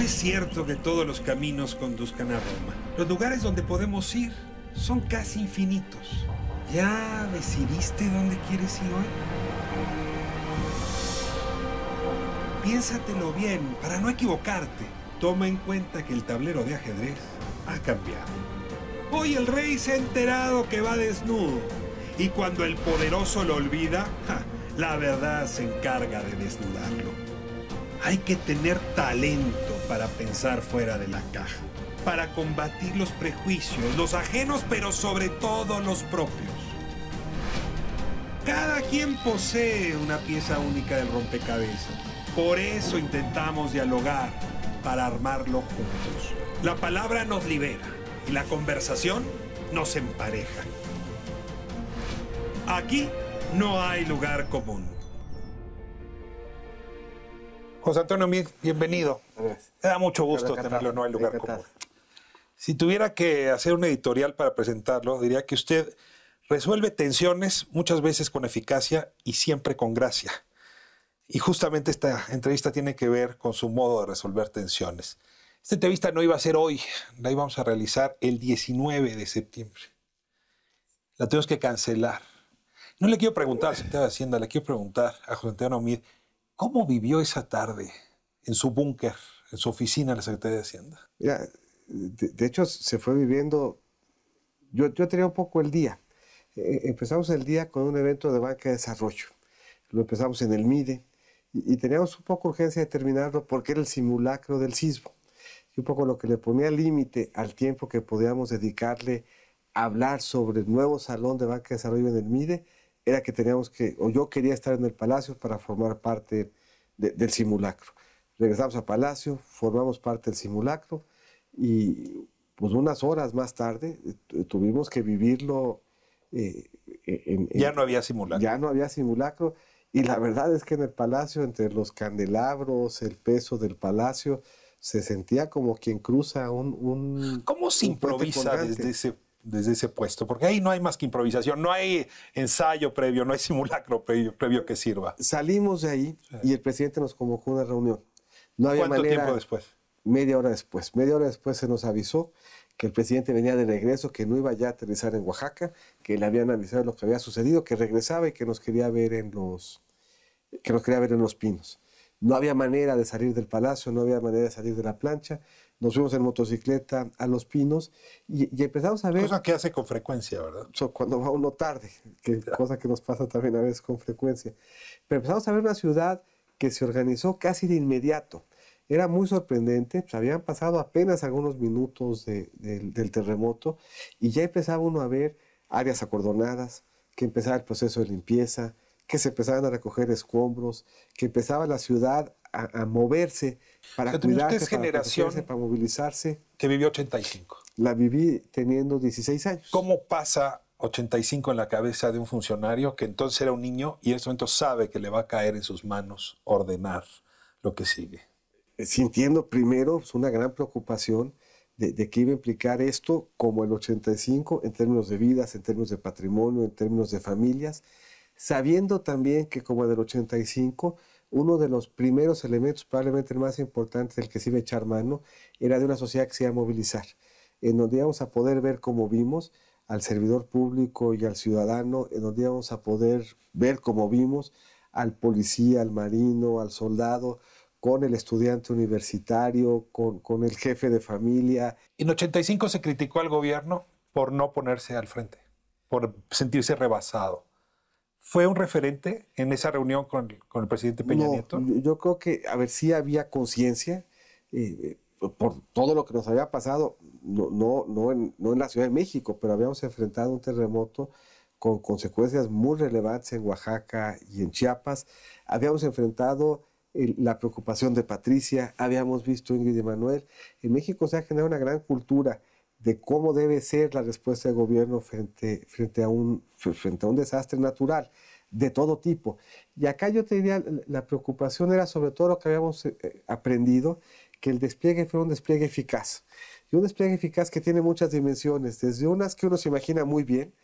es cierto que todos los caminos conduzcan a Roma. Los lugares donde podemos ir son casi infinitos. ¿Ya decidiste dónde quieres ir hoy? Piénsatelo bien para no equivocarte. Toma en cuenta que el tablero de ajedrez ha cambiado. Hoy el rey se ha enterado que va desnudo. Y cuando el poderoso lo olvida, la verdad se encarga de desnudarlo. Hay que tener talento para pensar fuera de la caja, para combatir los prejuicios, los ajenos, pero sobre todo los propios. Cada quien posee una pieza única del rompecabezas. Por eso intentamos dialogar, para armarlo juntos. La palabra nos libera y la conversación nos empareja. Aquí no hay lugar común. José Antonio Meade, bienvenido. Gracias. Me da mucho gusto tenerlo, no hay lugar común. Si tuviera que hacer un editorial para presentarlo, diría que usted resuelve tensiones muchas veces con eficacia y siempre con gracia. Y justamente esta entrevista tiene que ver con su modo de resolver tensiones. Esta entrevista no iba a ser hoy, la íbamos a realizar el 19 de septiembre. La tenemos que cancelar. No le quiero preguntar al secretario de Hacienda, le quiero preguntar a José Antonio Meade, ¿cómo vivió esa tarde en su búnker, en su oficina en la Secretaría de Hacienda? Mira, de hecho se fue viviendo, yo tenía un poco el día. Empezamos el día con un evento de banca de desarrollo. Lo empezamos en el MIDE y teníamos un poco urgencia de terminarlo porque era el simulacro del sismo. Y un poco lo que le ponía límite al tiempo que podíamos dedicarle a hablar sobre el nuevo salón de banca de desarrollo en el MIDE era que teníamos que, o yo quería estar en el Palacio para formar parte del simulacro. Regresamos a Palacio, formamos parte del simulacro y pues unas horas más tarde tuvimos que vivirlo. Ya no había simulacro. Ya no había simulacro. Y la verdad es que en el Palacio, entre los candelabros, el peso del Palacio, se sentía como quien cruza un ¿Cómo se improvisa desde ese puesto? Porque ahí no hay más que improvisación, no hay ensayo previo, no hay simulacro previo que sirva. Salimos de ahí y el presidente nos convocó a una reunión. No había ¿Cuánto manera, tiempo después? Media hora después. Media hora después se nos avisó que el presidente venía de regreso, que no iba ya a aterrizar en Oaxaca, que le habían avisado lo que había sucedido, que regresaba y que nos quería ver en los Pinos. No había manera de salir del Palacio, no había manera de salir de la plancha. Nos fuimos en motocicleta a Los Pinos y empezamos a ver... Cosa que hace con frecuencia, ¿verdad? Cuando va uno tarde, cosa que nos pasa también a veces con frecuencia. Pero empezamos a ver una ciudad que se organizó casi de inmediato. Era muy sorprendente, pues habían pasado apenas algunos minutos del terremoto y ya empezaba uno a ver áreas acordonadas, que empezaba el proceso de limpieza, que se empezaban a recoger escombros, que empezaba la ciudad a moverse para cuidarse, para protegerse, para movilizarse. Que vivió 85. La viví teniendo 16 años. ¿Cómo pasa 85 en la cabeza de un funcionario que entonces era un niño y en ese momento sabe que le va a caer en sus manos ordenar lo que sigue? Sintiendo primero pues, una gran preocupación de qué iba a implicar esto como el 85 en términos de vidas, en términos de patrimonio, en términos de familias, sabiendo también que como en el 85 uno de los primeros elementos, probablemente el más importante del que se iba a echar mano, era de una sociedad que se iba a movilizar, en donde íbamos a poder ver como vimos al servidor público y al ciudadano, en donde íbamos a poder ver como vimos al policía, al marino, al soldado, con el estudiante universitario, con el jefe de familia. En 85 se criticó al gobierno por no ponerse al frente, por sentirse rebasado. ¿Fue un referente en esa reunión con el presidente Peña Nieto? Yo creo que, a ver, sí había conciencia por todo lo que nos había pasado, no en la Ciudad de México, pero habíamos enfrentado un terremoto con consecuencias muy relevantes en Oaxaca y en Chiapas. Habíamos enfrentado la preocupación de Patricia, habíamos visto Ingrid y Manuel. En México se ha generado una gran cultura de cómo debe ser la respuesta del gobierno frente a un desastre natural de todo tipo. Y acá yo te diría, la preocupación era sobre todo lo que habíamos aprendido, que el despliegue fue un despliegue eficaz. Y un despliegue eficaz que tiene muchas dimensiones, desde unas que uno se imagina muy bien,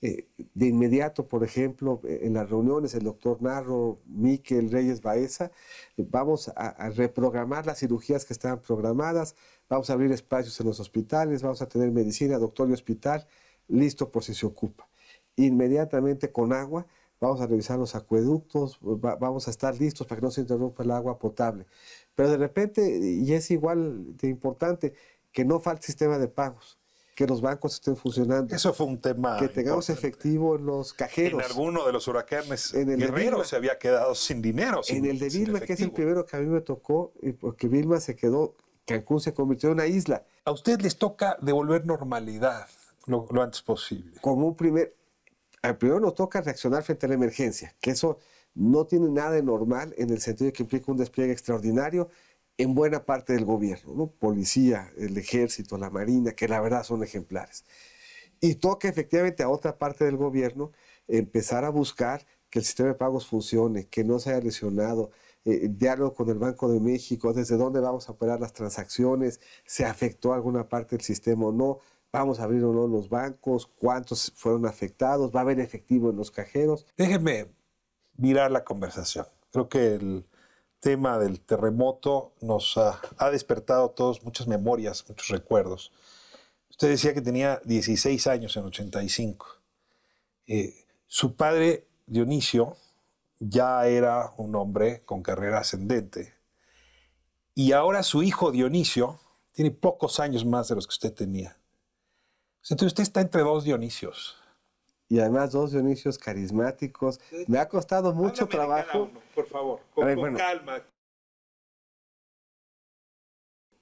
De inmediato, por ejemplo, en las reuniones, el doctor Narro, Miquel Reyes Baeza, vamos a reprogramar las cirugías que estaban programadas, vamos a abrir espacios en los hospitales, vamos a tener medicina, doctor y hospital, listo por si se ocupa. Inmediatamente con agua, vamos a revisar los acueductos, vamos a estar listos para que no se interrumpa el agua potable. Pero de repente, y es igual de importante, que no falte sistema de pagos, que los bancos estén funcionando. Eso fue un tema que tengamos importante. Efectivo en los cajeros. En alguno de los huracanes, En el de Guerrero Vilma. se había quedado sin dinero. En el de Vilma, que es el efectivo. primero que a mí me tocó, porque Vilma se quedó, Cancún se convirtió en una isla. A ustedes les toca devolver normalidad lo antes posible. Como un primero nos toca reaccionar frente a la emergencia, que eso no tiene nada de normal en el sentido de que implica un despliegue extraordinario en buena parte del gobierno, ¿no? Policía, el ejército, la marina, que la verdad son ejemplares. Y toca efectivamente a otra parte del gobierno empezar a buscar que el sistema de pagos funcione, que no se haya lesionado, diálogo con el Banco de México, desde dónde vamos a operar las transacciones, se afectó alguna parte del sistema o no, vamos a abrir o no los bancos, cuántos fueron afectados, va a haber efectivo en los cajeros. Déjenme virar la conversación. Creo que el tema del terremoto nos ha despertado a todos muchas memorias, muchos recuerdos. Usted decía que tenía 16 años en 85. Su padre, Dionisio, ya era un hombre con carrera ascendente. Y ahora su hijo, Dionisio, tiene pocos años más de los que usted tenía. Entonces usted está entre dos Dionisios. Y además dos Dionisios carismáticos. Me ha costado mucho trabajo. Uno, por favor, con calma.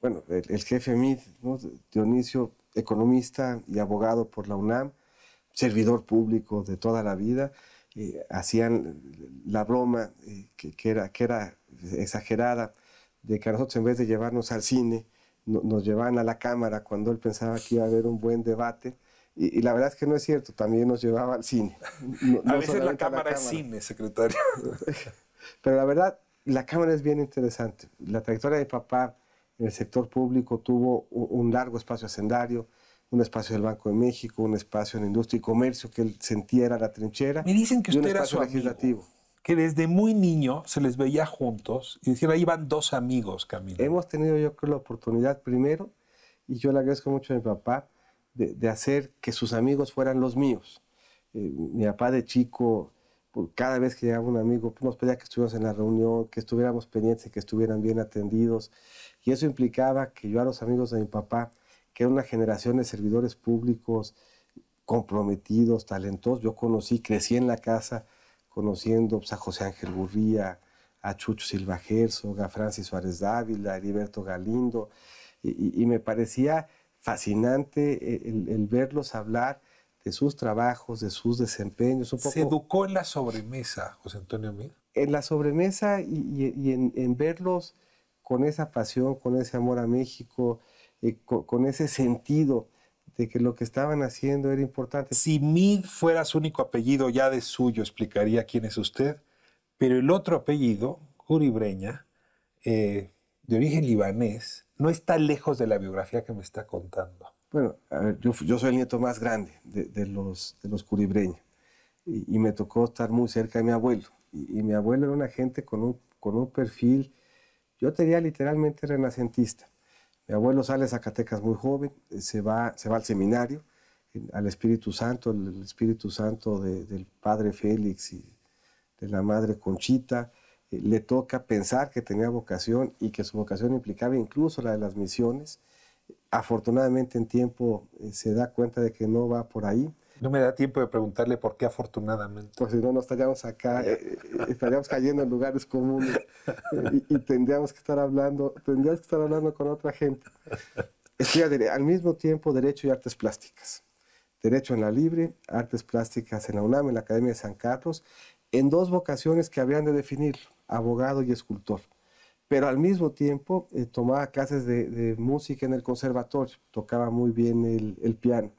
Bueno, el jefe Mid, ¿no? Dionisio, economista y abogado por la UNAM, servidor público de toda la vida, hacían la broma que era exagerada, de que a nosotros en vez de llevarnos al cine, nos llevaban a la Cámara cuando él pensaba que iba a haber un buen debate. Y la verdad es que no es cierto, también nos llevaba al cine. A veces la Cámara es cine, secretario. Pero la verdad, la Cámara es bien interesante. La trayectoria de mi papá en el sector público tuvo un largo espacio hacendario, un espacio del Banco de México, un espacio en industria y comercio que él sentía era la trinchera. Me dicen que y un usted era espacio su legislativo. amigo, que desde muy niño se les veía juntos y decían, ahí van dos amigos caminando. Hemos tenido, yo creo, la oportunidad primero, y yo le agradezco mucho a mi papá, de hacer que sus amigos fueran los míos. Mi papá de chico, cada vez que llegaba un amigo, nos pedía que estuviéramos en la reunión, que estuviéramos pendientes, que estuvieran bien atendidos. Y eso implicaba que yo a los amigos de mi papá, que era una generación de servidores públicos comprometidos, talentosos, yo crecí en la casa conociendo a José Ángel Gurría, a Chucho Silva Herzog, a Francis Suárez Dávila, a Heriberto Galindo, y me parecía fascinante el verlos hablar de sus trabajos, de sus desempeños. Se educó en la sobremesa, José Antonio Meade. En la sobremesa y en verlos con esa pasión, con ese amor a México, con ese sentido de que lo que estaban haciendo era importante. Si Meade fuera su único apellido ya de suyo, explicaría quién es usted, pero el otro apellido, Uribeña, de origen libanés, no está lejos de la biografía que me está contando. Bueno, a ver, yo soy el nieto más grande de los Curibreña y me tocó estar muy cerca de mi abuelo. Y mi abuelo era una gente con un perfil, yo te diría literalmente renacentista. Mi abuelo sale de Zacatecas muy joven, se va al seminario, al Espíritu Santo, el Espíritu Santo del padre Félix y de la madre Conchita. Le toca pensar que tenía vocación y que su vocación implicaba incluso la de las misiones. Afortunadamente en tiempo se da cuenta de que no va por ahí. No me da tiempo de preguntarle por qué afortunadamente. Pues si no, nos estaríamos acá, estaríamos cayendo en lugares comunes y tendríamos que estar hablando con otra gente. Estudia al mismo tiempo Derecho y Artes Plásticas. Derecho en la Libre, Artes Plásticas en la UNAM, en la Academia de San Carlos, en dos vocaciones que habrían de definir, abogado y escultor. Pero al mismo tiempo tomaba clases de música en el conservatorio, tocaba muy bien el piano,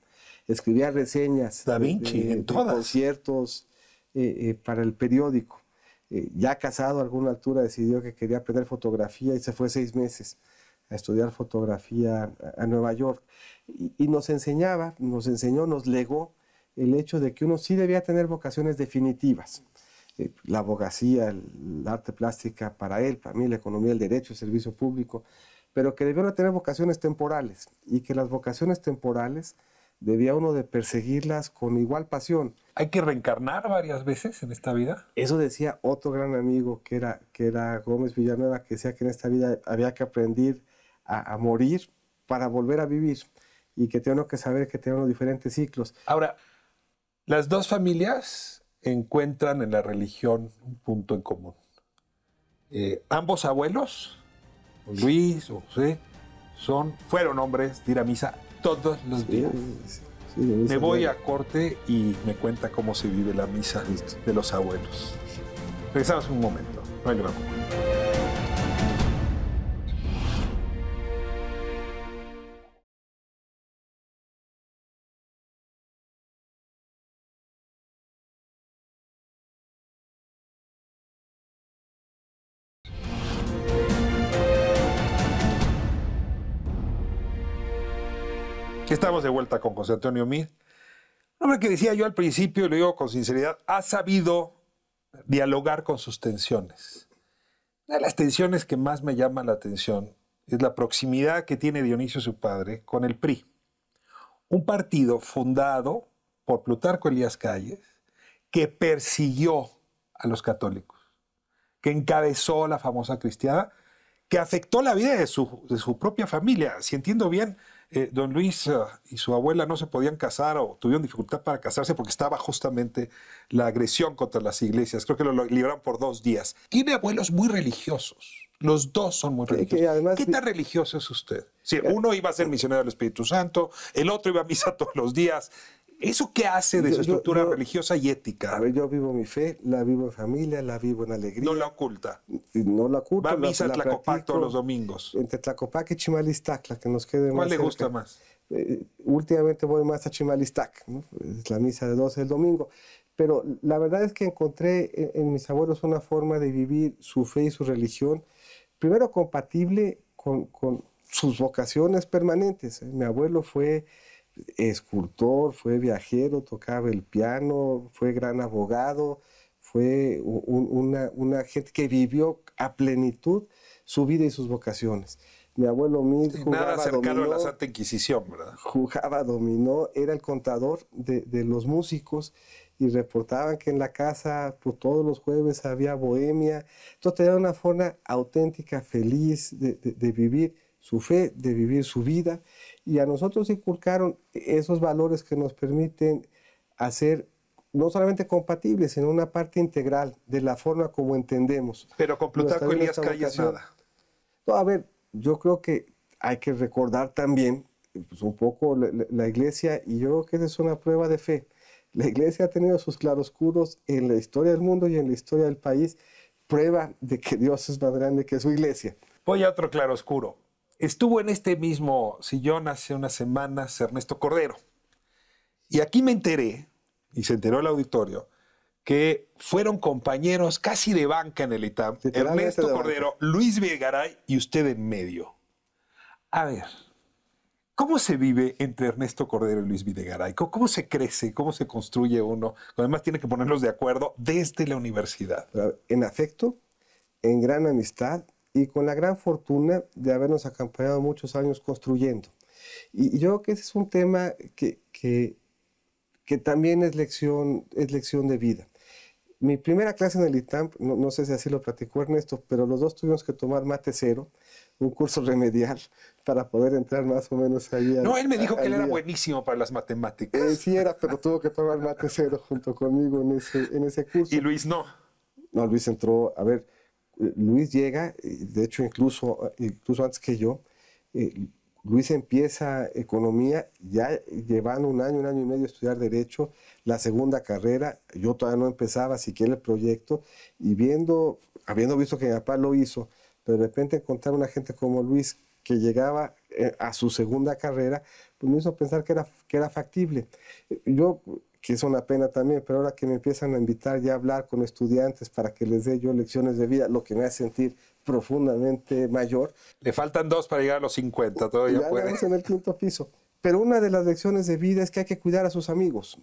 escribía reseñas Da Vinci, en todas. conciertos para el periódico. Ya casado a alguna altura decidió que quería aprender fotografía y se fue 6 meses a estudiar fotografía a Nueva York. Y nos enseñó, nos legó el hecho de que uno sí debía tener vocaciones definitivas. La abogacía, el arte plástica para él, para mí la economía, el derecho, el servicio público, pero que debía uno tener vocaciones temporales y que las vocaciones temporales debía uno de perseguirlas con igual pasión. ¿Hay que reencarnar varias veces en esta vida? Eso decía otro gran amigo que era Gómez Villanueva, que decía que en esta vida había que aprender a morir para volver a vivir y que tenía que saber que tenía unos diferentes ciclos. Ahora, las dos familias encuentran en la religión un punto en común. Ambos abuelos, Luis o José, fueron hombres de ir a misa todos los días. Sí, me voy a corte y me cuenta cómo se vive la misa de los abuelos. Regresamos un momento. No hay lugar común. Estamos de vuelta con José Antonio Meade. Un hombre que decía yo al principio, y lo digo con sinceridad, ha sabido dialogar con sus tensiones. Una de las tensiones que más me llama la atención es la proximidad que tiene Dionisio, su padre, con el PRI. Un partido fundado por Plutarco Elías Calles, que persiguió a los católicos, que encabezó la famosa cristiada, que afectó la vida de su propia familia. Si entiendo bien, don Luis y su abuela no se podían casar o tuvieron dificultad para casarse porque estaba justamente la agresión contra las iglesias. Creo que lo libraron por 2 días. Tiene abuelos muy religiosos. Los dos son muy religiosos. Además, ¿qué tan religioso es usted? Sí, uno iba a ser misionero del Espíritu Santo, el otro iba a misa todos los días. ¿Eso qué hace de su estructura religiosa y ética? A ver, yo vivo mi fe, la vivo en familia, la vivo en alegría. No la oculta. No la oculto. Va a misa a Tlacopac todos los domingos. Entre Tlacopac y Chimalistacla, que nos quede más ¿Cuál le cerca. gusta más? Últimamente voy más a Chimalistac, ¿no? Es la misa de 12 del domingo. Pero la verdad es que encontré en mis abuelos una forma de vivir su fe y su religión, primero compatible con sus vocaciones permanentes. Mi abuelo fue escultor, fue viajero, tocaba el piano, fue gran abogado, fue una gente que vivió a plenitud su vida y sus vocaciones. Mi abuelo Meade jugaba nada cercano dominó, a la Santa Inquisición, ¿verdad? Jugaba dominó, era el contador de los músicos y reportaban que en la casa pues, todos los jueves había bohemia. Entonces tenía una forma auténtica, feliz de vivir su fe, de vivir su vida, y a nosotros inculcaron esos valores que nos permiten hacer no solamente compatibles, sino una parte integral de la forma como entendemos. Pero con Plutarco Elías Calles nada. No, a ver, yo creo que hay que recordar también pues, un poco la Iglesia, y yo creo que esa es una prueba de fe. La Iglesia ha tenido sus claroscuros en la historia del mundo y en la historia del país, prueba de que Dios es más grande que su Iglesia. Voy a otro claroscuro. Estuvo en este mismo sillón hace unas semanas Ernesto Cordero. Y aquí me enteré, y se enteró el auditorio, que fueron compañeros casi de banca en el ITAM. Ernesto Cordero, Luis Videgaray y usted en medio. A ver, ¿cómo se vive entre Ernesto Cordero y Luis Videgaray? ¿Cómo se crece? ¿Cómo se construye uno? Además tiene que ponerlos de acuerdo desde la universidad. En afecto, en gran amistad, y con la gran fortuna de habernos acompañado muchos años construyendo. Y yo creo que ese es un tema que también es lección de vida. Mi primera clase en el ITAM, no sé si así lo platicó Ernesto, pero los dos tuvimos que tomar mate cero, un curso remedial, para poder entrar más o menos ahí. No, él me dijo que él era buenísimo para las matemáticas. Sí era, pero tuvo que tomar mate cero junto conmigo en ese curso. ¿Y Luis no? No, Luis entró, a ver, Luis llega, de hecho incluso antes que yo, Luis empieza economía, ya llevando un año y medio a estudiar derecho, la segunda carrera, yo todavía no empezaba siquiera el proyecto, y habiendo visto que mi papá lo hizo, pero de repente encontrar una gente como Luis que llegaba a su segunda carrera, pues me hizo pensar que era factible. Yo, que es una pena también, pero ahora que me empiezan a invitar ya a hablar con estudiantes para que les dé yo lecciones de vida, lo que me hace sentir profundamente mayor. Le faltan 2 para llegar a los 50, todavía ya puede. Ya en el 5.º piso. Pero una de las lecciones de vida es que hay que cuidar a sus amigos.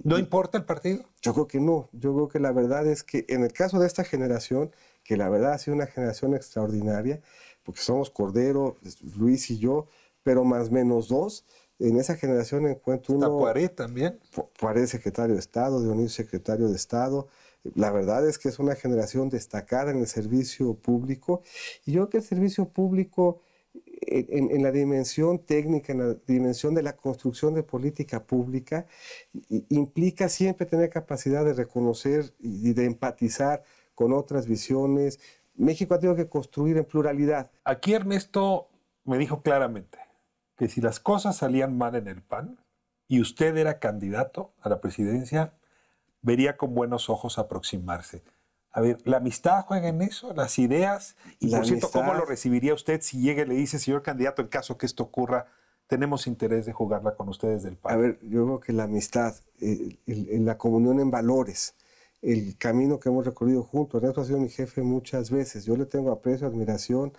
¿No importa el partido? Yo creo que no. Yo creo que la verdad es que en el caso de esta generación, que la verdad ha sido una generación extraordinaria, porque somos Cordero, Luis y yo, pero más menos dos, en esa generación encuentro uno... Poiré también. Poiré, secretario de Estado, Dionisio, secretario de Estado. La verdad es que es una generación destacada en el servicio público. Y yo creo que el servicio público, en la dimensión técnica, en la dimensión de la construcción de política pública, implica siempre tener capacidad de reconocer y de empatizar con otras visiones. México ha tenido que construir en pluralidad. Aquí Ernesto me dijo claramente que si las cosas salían mal en el PAN y usted era candidato a la presidencia, vería con buenos ojos aproximarse. A ver, ¿la amistad juega en eso? ¿Las ideas? Y por cierto, ¿cómo lo recibiría usted si llega y le dice, señor candidato, en caso que esto ocurra, tenemos interés de jugarla con ustedes del PAN? A ver, yo creo que la amistad, la comunión en valores, el camino que hemos recorrido juntos. Ernesto ha sido mi jefe muchas veces. Yo le tengo aprecio, admiración,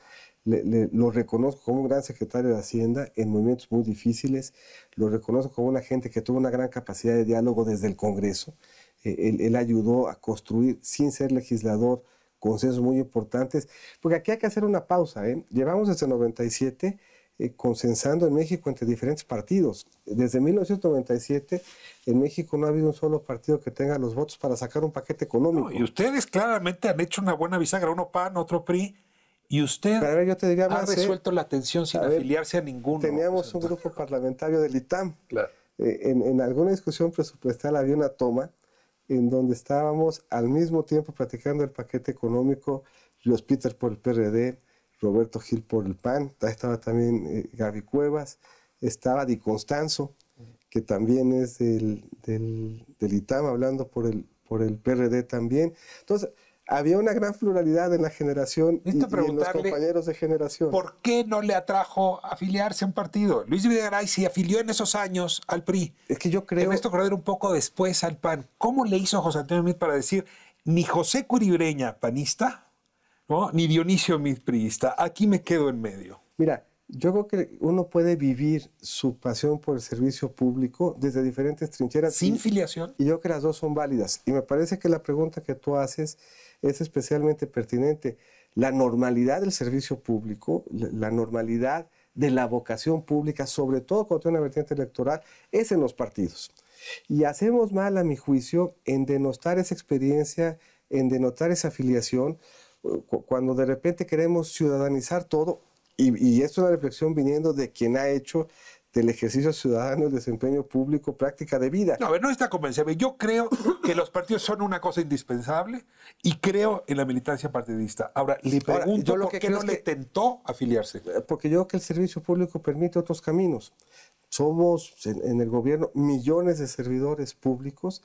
lo reconozco como un gran secretario de Hacienda en momentos muy difíciles, lo reconozco como una gente que tuvo una gran capacidad de diálogo desde el Congreso. Él ayudó a construir, sin ser legislador, consensos muy importantes, porque aquí hay que hacer una pausa. Llevamos desde el 97 consensando en México entre diferentes partidos. Desde 1997 en México no ha habido un solo partido que tenga los votos para sacar un paquete económico. No, y ustedes claramente han hecho una buena bisagra, uno PAN, otro PRI, y usted ver, yo te diría más, ha resuelto la tensión sin afiliarse a ninguno. Teníamos un grupo parlamentario del ITAM. Claro. En alguna discusión presupuestal había una toma en donde estábamos al mismo tiempo platicando el paquete económico, Luis Peter por el PRD, Roberto Gil por el PAN, estaba también Gaby Cuevas, estaba Di Constanzo, que también es del ITAM, hablando por el PRD también. Entonces, había una gran pluralidad en la generación y en los compañeros de generación. ¿Por qué no le atrajo afiliarse a un partido? Luis Videgaray se afilió en esos años al PRI. Es que yo creo... Ernesto Cordero un poco después al PAN. ¿Cómo le hizo José Antonio Meade para decir ni José Curibreña, panista, ¿no?, ni Dionisio Meade, priista? Aquí me quedo en medio. Mira, yo creo que uno puede vivir su pasión por el servicio público desde diferentes trincheras. ¿Sin filiación? Y yo creo que las dos son válidas. Y me parece que la pregunta que tú haces es especialmente pertinente. La normalidad del servicio público, la normalidad de la vocación pública, sobre todo cuando tiene una vertiente electoral, es en los partidos. Y hacemos mal, a mi juicio, en denostar esa experiencia, en denotar esa afiliación, cuando de repente queremos ciudadanizar todo. Y esto es una reflexión viniendo de quien ha hecho del ejercicio ciudadano, el desempeño público, práctica de vida. No, a ver, no está convencido. Yo creo que los partidos son una cosa indispensable y creo en la militancia partidista. Ahora, le pregunto por qué no le tentó afiliarse. Porque yo creo que el servicio público permite otros caminos. Somos en el gobierno millones de servidores públicos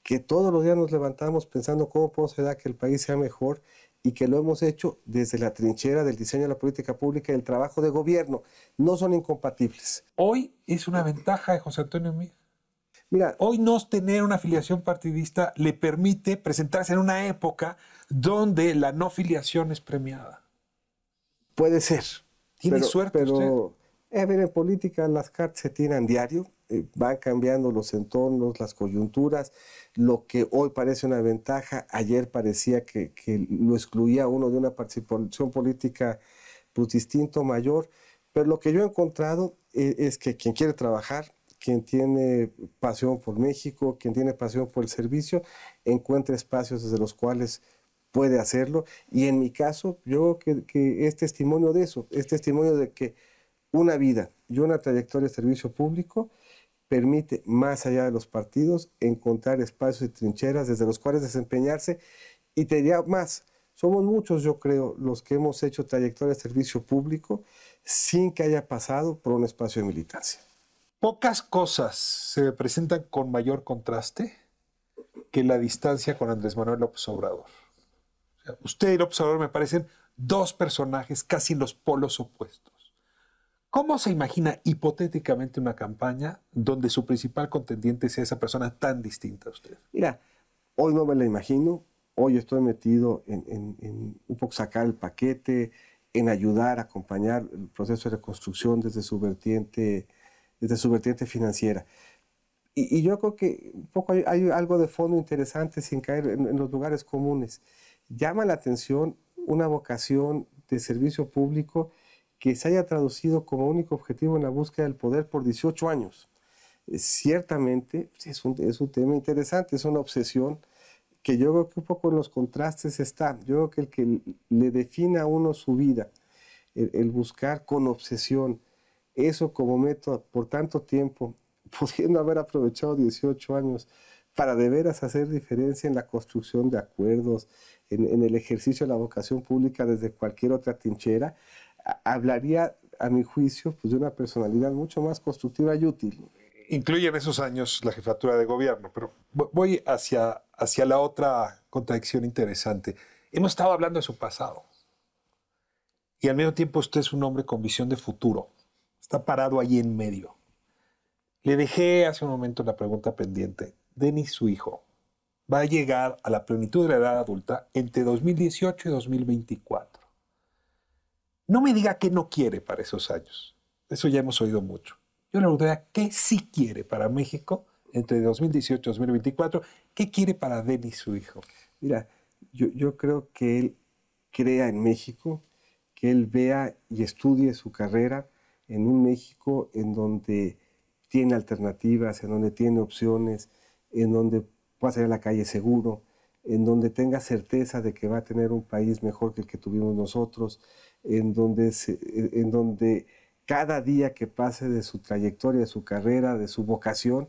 que todos los días nos levantamos pensando cómo podemos ayudar a que el país sea mejor, y que lo hemos hecho desde la trinchera del diseño de la política pública y el trabajo de gobierno. No son incompatibles. Hoy es una ventaja de José Antonio Meade. Mira, hoy no tener una afiliación partidista le permite presentarse en una época donde la no filiación es premiada. Puede ser. ¿Tiene suerte usted? A ver, en política las cartas se tiran diario, van cambiando los entornos, las coyunturas. Lo que hoy parece una ventaja, ayer parecía que lo excluía uno de una participación política pues distinto, mayor. Pero lo que yo he encontrado es que quien quiere trabajar, quien tiene pasión por México, quien tiene pasión por el servicio, encuentra espacios desde los cuales puede hacerlo. Y en mi caso, yo creo que es testimonio de eso, es testimonio de que una vida y una trayectoria de servicio público permite, más allá de los partidos, encontrar espacios y trincheras desde los cuales desempeñarse. Y te diría más, somos muchos, yo creo, los que hemos hecho trayectoria de servicio público sin que haya pasado por un espacio de militancia. Pocas cosas se presentan con mayor contraste que la distancia con Andrés Manuel López Obrador. O sea, usted y López Obrador me parecen dos personajes casi en los polos opuestos. ¿Cómo se imagina hipotéticamente una campaña donde su principal contendiente sea esa persona tan distinta a usted? Mira, hoy no me la imagino. Hoy estoy metido en un poco sacar el paquete, en ayudar a acompañar el proceso de reconstrucción desde su vertiente desde su vertiente financiera. Y yo creo que un poco hay algo de fondo interesante sin caer en los lugares comunes. Llama la atención una vocación de servicio público que se haya traducido como único objetivo en la búsqueda del poder por 18 años. Ciertamente es un tema interesante, es una obsesión que yo creo que un poco en los contrastes está. Yo creo que el que le define a uno su vida, el buscar con obsesión eso como método por tanto tiempo, pudiendo haber aprovechado 18 años para de veras hacer diferencia en la construcción de acuerdos, en el ejercicio de la vocación pública desde cualquier otra trinchera, hablaría, a mi juicio, pues, de una personalidad mucho más constructiva y útil. Incluye en esos años la jefatura de gobierno, pero voy hacia la otra contradicción interesante. Hemos estado hablando de su pasado y al mismo tiempo usted es un hombre con visión de futuro. Está parado ahí en medio. Le dejé hace un momento la pregunta pendiente. Denis, su hijo, va a llegar a la plenitud de la edad adulta entre 2018 y 2024. No me diga qué no quiere para esos años. Eso ya hemos oído mucho. Yo le preguntaría qué sí quiere para México entre 2018 y 2024. ¿Qué quiere para Denis, su hijo? Mira, yo creo que él crea en México, que él vea y estudie su carrera en un México en donde tiene alternativas, en donde tiene opciones, en donde pueda salir a la calle seguro, en donde tenga certeza de que va a tener un país mejor que el que tuvimos nosotros, en donde cada día que pase de su trayectoria, de su carrera, de su vocación,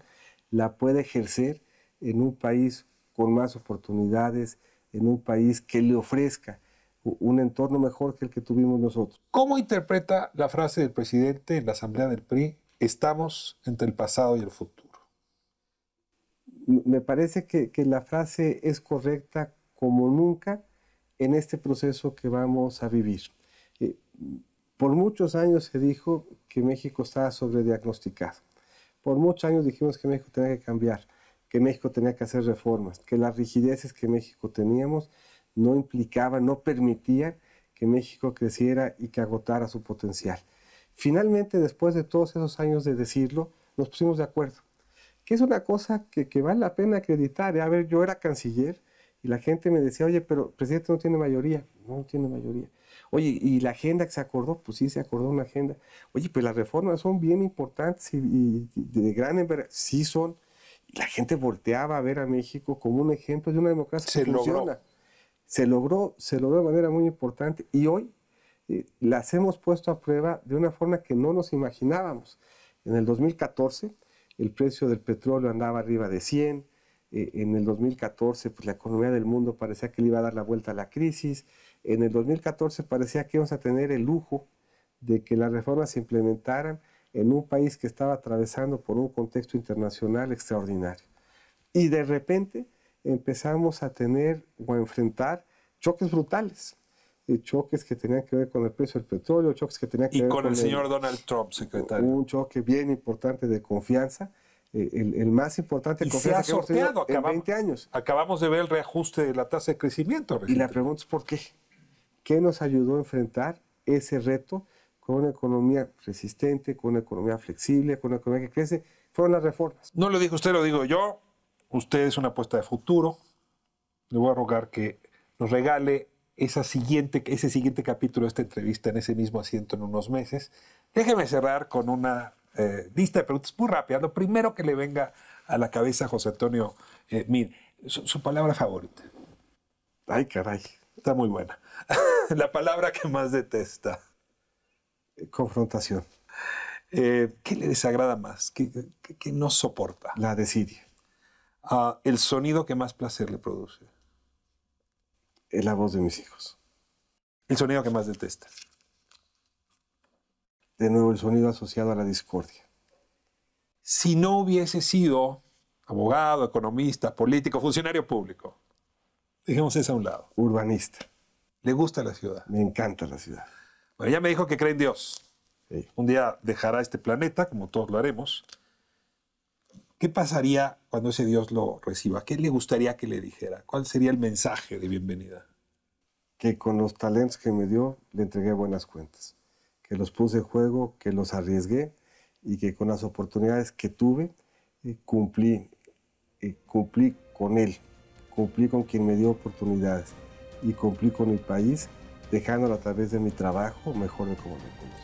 la puede ejercer en un país con más oportunidades, en un país que le ofrezca un entorno mejor que el que tuvimos nosotros. ¿Cómo interpreta la frase del presidente en la Asamblea del PRI? Estamos entre el pasado y el futuro. Me parece que la frase es correcta como nunca en este proceso que vamos a vivir. Por muchos años se dijo que México estaba sobrediagnosticado. Por muchos años dijimos que México tenía que cambiar, que México tenía que hacer reformas, que las rigideces que México teníamos no implicaban, no permitían que México creciera y que agotara su potencial. Finalmente, después de todos esos años de decirlo, nos pusimos de acuerdo, que es una cosa que vale la pena acreditar. A ver, yo era canciller y la gente me decía, oye, pero el presidente no tiene mayoría. No tiene mayoría. Oye, ¿y la agenda que se acordó? Pues sí, se acordó una agenda. Oye, pues las reformas son bien importantes y de gran envergadura. Sí son. Y la gente volteaba a ver a México como un ejemplo de una democracia que funciona. Se logró de manera muy importante y hoy las hemos puesto a prueba de una forma que no nos imaginábamos. En el 2014 el precio del petróleo andaba arriba de 100, en el 2014 pues, la economía del mundo parecía que le iba a dar la vuelta a la crisis, en el 2014 parecía que íbamos a tener el lujo de que las reformas se implementaran en un país que estaba atravesando por un contexto internacional extraordinario. Y de repente empezamos a tener o a enfrentar choques brutales. Choques que tenían que ver con el precio del petróleo, choques que tenían que ver con el señor Donald Trump, secretario. Un choque bien importante de confianza, el más importante de confianza que hemos tenido en 20 años. Acabamos de ver el reajuste de la tasa de crecimiento. Y la pregunta es ¿por qué? ¿Qué nos ayudó a enfrentar ese reto con una economía resistente, con una economía flexible, con una economía que crece? Fueron las reformas. No lo dijo usted, lo digo yo. Usted es una apuesta de futuro. Le voy a rogar que nos regale ese siguiente capítulo de esta entrevista en ese mismo asiento en unos meses. Déjeme cerrar con una lista de preguntas muy rápida. Lo primero que le venga a la cabeza a José Antonio Meade, su palabra favorita. Ay, caray. Está muy buena. La palabra que más detesta. Confrontación. ¿Qué le desagrada más? ¿Qué no soporta? La desidia. El sonido que más placer le produce. Es la voz de mis hijos. El sonido que más detesta. De nuevo, el sonido asociado a la discordia. Si no hubiese sido abogado, economista, político, funcionario público, dejemos eso a un lado. Urbanista. ¿Le gusta la ciudad? Me encanta la ciudad. Bueno, ya me dijo que cree en Dios. Sí. Un día dejará este planeta, como todos lo haremos. ¿Qué pasaría cuando ese Dios lo reciba? ¿Qué le gustaría que le dijera? ¿Cuál sería el mensaje de bienvenida? Que con los talentos que me dio, le entregué buenas cuentas. Que los puse en juego, que los arriesgué y que con las oportunidades que tuve cumplí con él, cumplí con quien me dio oportunidades y cumplí con mi país, dejándolo a través de mi trabajo mejor de como lo encontré.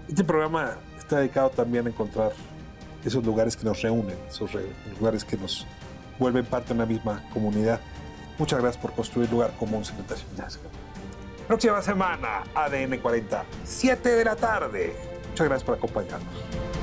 Este programa está dedicado también a encontrar esos lugares que nos reúnen, esos lugares que nos vuelven parte de una misma comunidad. Muchas gracias por construir lugar común, secretario. Próxima semana, ADN 40, 7 de la tarde. Muchas gracias por acompañarnos.